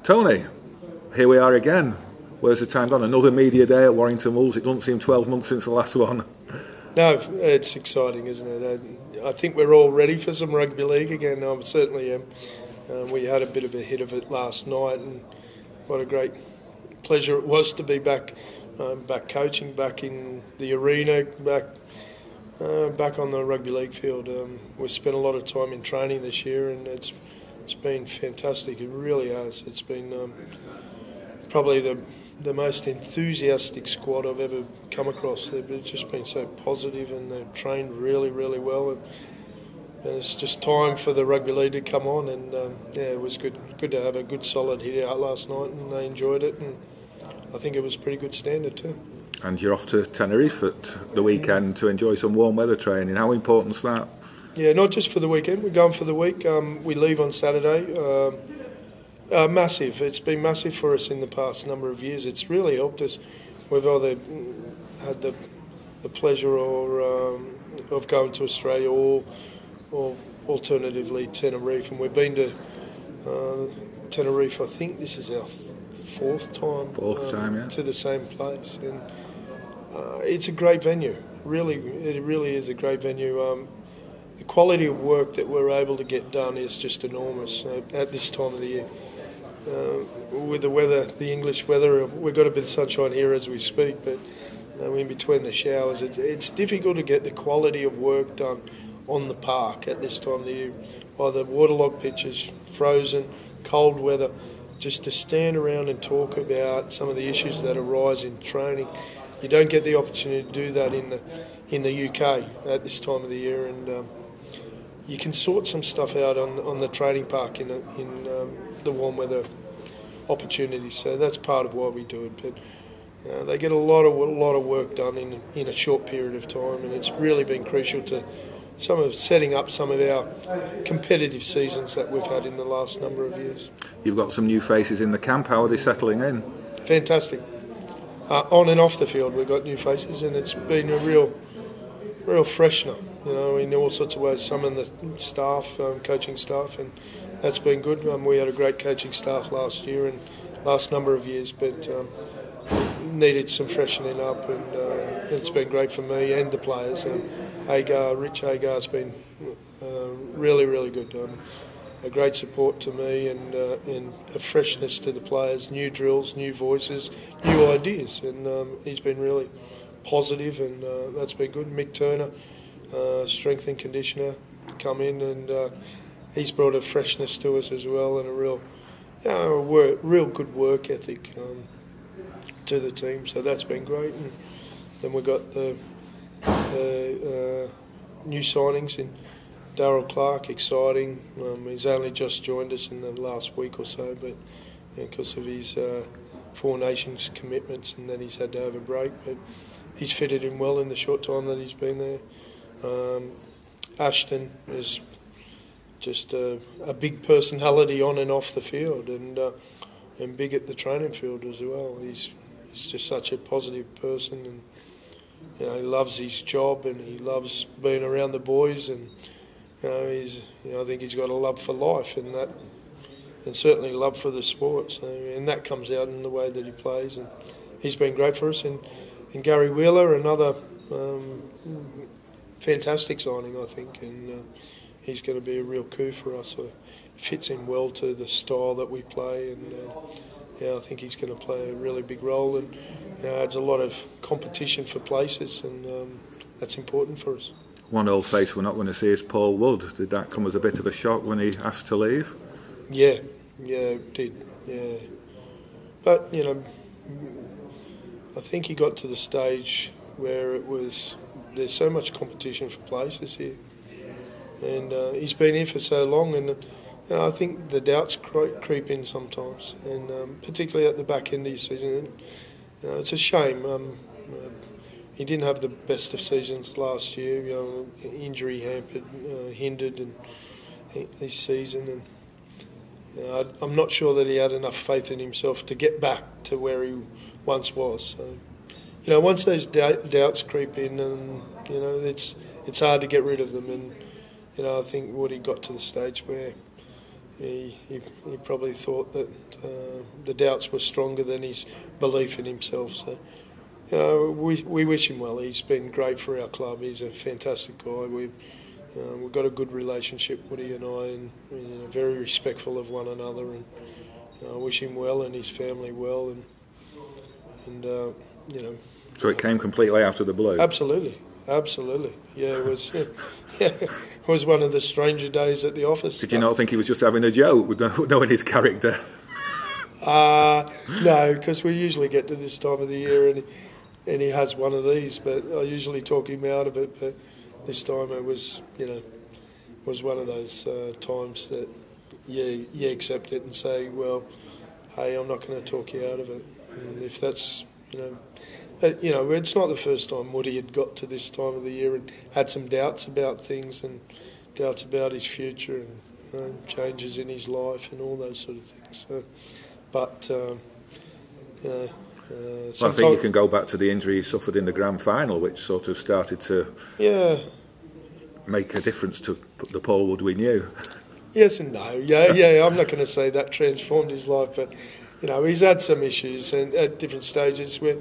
Tony, here we are again. Where's the time gone? Another media day at Warrington Wolves. It doesn't seem 12 months since the last one. No, it's exciting, isn't it? I think we're all ready for some rugby league again. I certainly am. We had a bit of a hit of it last night, and what a great pleasure it was to be back coaching, back in the arena, back on the rugby league field. We've spent a lot of time in training this year, and it's been fantastic. It really has. It's been probably the most enthusiastic squad I've ever come across. They've just been so positive, and they've trained really, really well. And it's just time for the rugby league to come on, and it was good to have a good solid hit out last night, and they enjoyed it, and I think it was pretty good standard too. And you're off to Tenerife at the weekend to enjoy some warm weather training. How important is that? Yeah, not just for the weekend. We're going for the week. We leave on Saturday. Massive. It's been massive for us in the past number of years. It's really helped us. We've either had the pleasure of going to Australia or alternatively Tenerife, and we've been to Tenerife. I think this is our fourth time. Yeah. To the same place, and it's a great venue. It really is a great venue. The quality of work that we're able to get done is just enormous at this time of the year. With the weather, the English weather, we've got a bit of sunshine here as we speak, but in between the showers, it's difficult to get the quality of work done on the park at this time of the year. Either waterlogged pitches, frozen, cold weather, just to stand around and talk about some of the issues that arise in training. You don't get the opportunity to do that in the UK at this time of the year, and you can sort some stuff out on the training park in the warm weather opportunities. So that's part of why we do it. But they get a lot of work done in a short period of time, and it's really been crucial to setting up some of our competitive seasons that we've had in the last number of years. You've got some new faces in the camp. How are they settling in? Fantastic. On and off the field, we've got new faces, and it's been a real freshener, in all sorts of ways. Some in the staff, coaching staff, and that's been good. We had a great coaching staff last year and last number of years, but needed some freshening up, and it's been great for me and the players. Rich Agar's been really, really good. A great support to me, and a freshness to the players, new drills, new voices, new ideas, and he's been really positive, and that's been good. Mick Turner, strength and conditioner, come in, and he's brought a freshness to us as well, and a real good work ethic to the team. So that's been great. And then we've got the new signings in Darryl Clark, exciting. He's only just joined us in the last week or so, but because of his Four Nations commitments, and then he's had to have a break, but he's fitted in well in the short time that he's been there. Ashton is just a big personality on and off the field, and big at the training field as well. He's just such a positive person, and he loves his job, and he loves being around the boys, and I think he's got a love for life, and certainly love for the sport. So, and that comes out in the way that he plays, and he's been great for us. And Gary Wheeler, another fantastic signing, I think, and he's going to be a real coup for us. So fits in well to the style that we play, and I think he's going to play a really big role, and adds a lot of competition for places, and that's important for us. One old face we're not going to see is Paul Wood. Did that come as a bit of a shock when he asked to leave? Yeah, it did. Yeah, but I think he got to the stage where there's so much competition for places here, and he's been here for so long, and I think the doubts creep in sometimes, and particularly at the back end of your season. It's a shame. He didn't have the best of seasons last year. Injury hindered his season, and I'm not sure that he had enough faith in himself to get back to where he once was. So, once those doubts creep in, and it's hard to get rid of them. And I think Woody got to the stage where he probably thought that the doubts were stronger than his belief in himself. So we wish him well. He's been great for our club. He's a fantastic guy. We've got a good relationship, Woody and I, and very respectful of one another. And I wish him well and his family well. And So it came completely out of the blue. Absolutely. Yeah, it was. It was one of the stranger days at the office. Did you not think he was just having a joke, knowing his character? No, because we usually get to this time of the year and he has one of these. But I usually talk him out of it. But this time it was, was one of those times that you accept it and say, well, hey, I'm not going to talk you out of it. And if that's, it's not the first time Woody had got to this time of the year and had some doubts about things and doubts about his future and changes in his life and all those sort of things. So, but I think you can go back to the injury he suffered in the grand final, which sort of started to make a difference to the Paul Wood we knew. Yes and no. Yeah. I'm not going to say that transformed his life, but he's had some issues and at different stages where.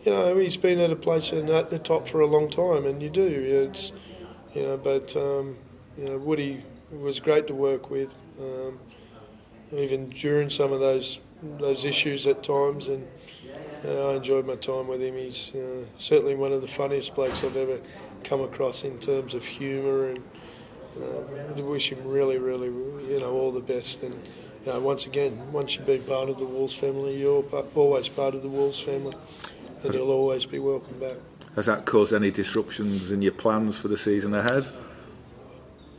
He's been at a place at the top for a long time, and you do. It's, but Woody was great to work with, even during some of those issues at times, and I enjoyed my time with him. He's certainly one of the funniest blokes I've ever come across in terms of humour, and I wish him really, really, all the best. And once you've been part of the Wolves family, you're always part of the Wolves family. And he'll always be welcome back. Has that caused any disruptions in your plans for the season ahead?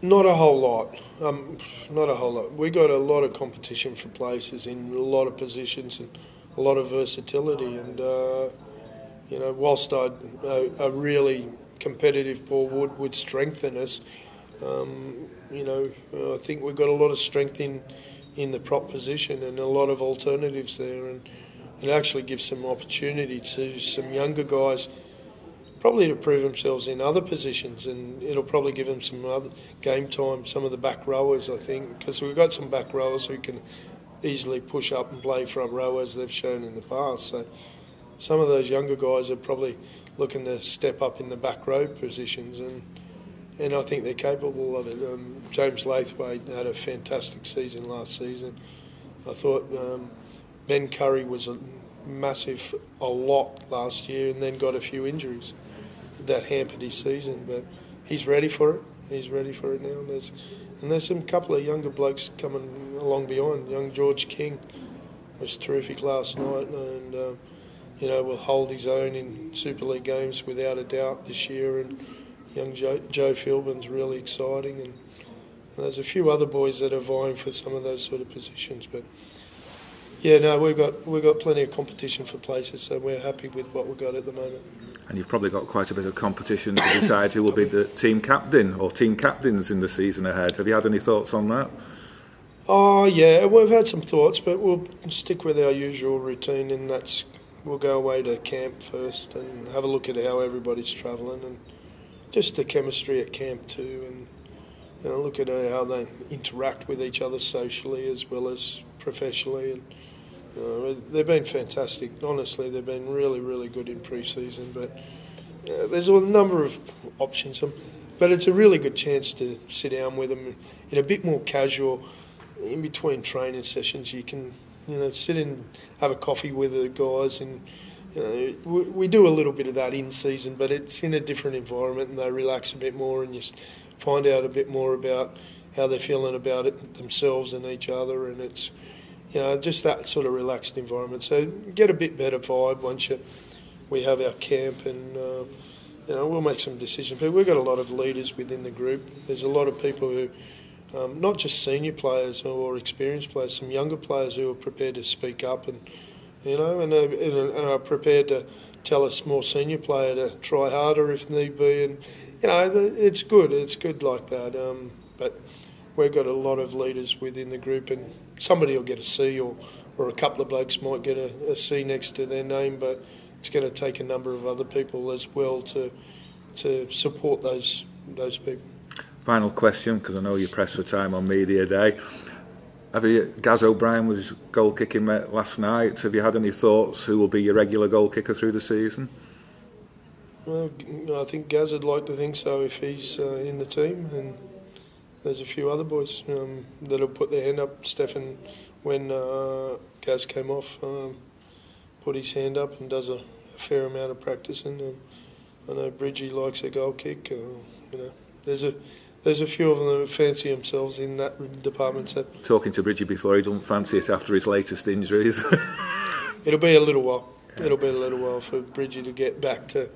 Not a whole lot. Not a whole lot. We got a lot of competition for places in a lot of positions and a lot of versatility. And whilst a really competitive Paul Wood would strengthen us, I think we've got a lot of strength in the prop position and a lot of alternatives there, and it actually gives some opportunity to some younger guys probably to prove themselves in other positions, and it'll probably give them some other game time, some of the back rowers, I think, because we've got some back rowers who can easily push up and play front row as they've shown in the past. So some of those younger guys are probably looking to step up in the back row positions, and I think they're capable of it. James Laithwaite had a fantastic season last season. I thought Ben Curry was a lot last year and then got a few injuries that hampered his season, but he's ready for it. He's ready for it now. And there's some couple of younger blokes coming along behind. Young George King was terrific last night, and will hold his own in Super League games without a doubt this year. And young Joe Philbin's really exciting, and there's a few other boys that are vying for some of those sort of positions, but. Yeah, no, we've got plenty of competition for places, so we're happy with what we've got at the moment. And you've probably got quite a bit of competition to decide who will be the team captain or team captains in the season ahead. Have you had any thoughts on that? Oh, yeah, we've had some thoughts, but we'll stick with our usual routine, and we'll go away to camp first and have a look at how everybody's travelling and just the chemistry at camp too, and look at how they interact with each other socially as well as professionally. And they've been fantastic. Honestly, they've been really, really good in pre-season. But there's a number of options. But it's a really good chance to sit down with them in a bit more casual, in between training sessions. You can, sit and have a coffee with the guys. And we do a little bit of that in season, but it's in a different environment, and they relax a bit more, and you find out a bit more about how they're feeling about it themselves and each other, and it's just that sort of relaxed environment. So get a bit better vibe once we have our camp, and we'll make some decisions. But we've got a lot of leaders within the group. There's a lot of people who, not just senior players or experienced players, some younger players who are prepared to speak up and are prepared to tell a more senior player to try harder if need be. And it's good. It's good like that. But we've got a lot of leaders within the group, and somebody will get a C, or a couple of blokes might get a C next to their name, but it's going to take a number of other people as well to support those people. Final question, because I know you're pressed for time on media day. Gaz O'Brien was goal kicking last night. Have you had any thoughts who will be your regular goal kicker through the season? Well, I think Gaz would like to think so if he's in the team, and there's a few other boys that'll put their hand up. Stefan, when Gaz came off, put his hand up and does a fair amount of practicing. I know Bridgie likes a goal kick. There's a few of them that fancy themselves in that department. So talking to Bridgie before, he doesn't fancy it after his latest injuries. It'll be a little while. It'll be a little while for Bridgie to get back to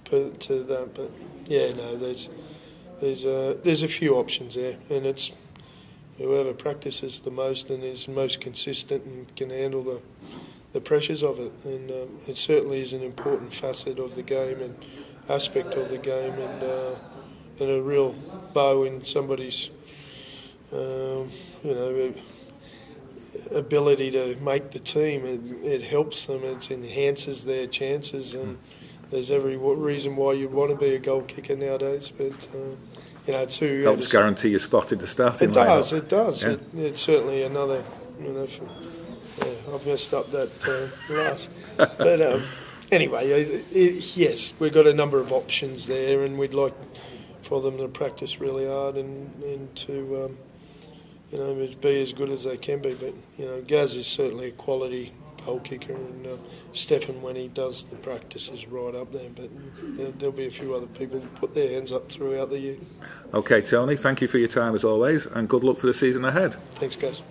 that. But yeah, no, there's a few options there, and it's whoever practices the most and is most consistent and can handle the pressures of it. And it certainly is an important facet of the game and aspect of the game, and a real bow in somebody's ability to make the team. It helps them. It enhances their chances, and there's every reason why you'd want to be a goal kicker nowadays. But it's who helps guarantee your spot in the starting lineup. It does. Yeah. It's certainly another. I've messed up that last, but anyway, yes, we've got a number of options there, and we'd like for them to practice really hard and to be as good as they can be. But Gaz is certainly a quality goal kicker, and Stefan, when he does the practice, is right up there. But there'll be a few other people who put their hands up throughout the year. Okay, Tony, thank you for your time as always, and good luck for the season ahead. Thanks, guys.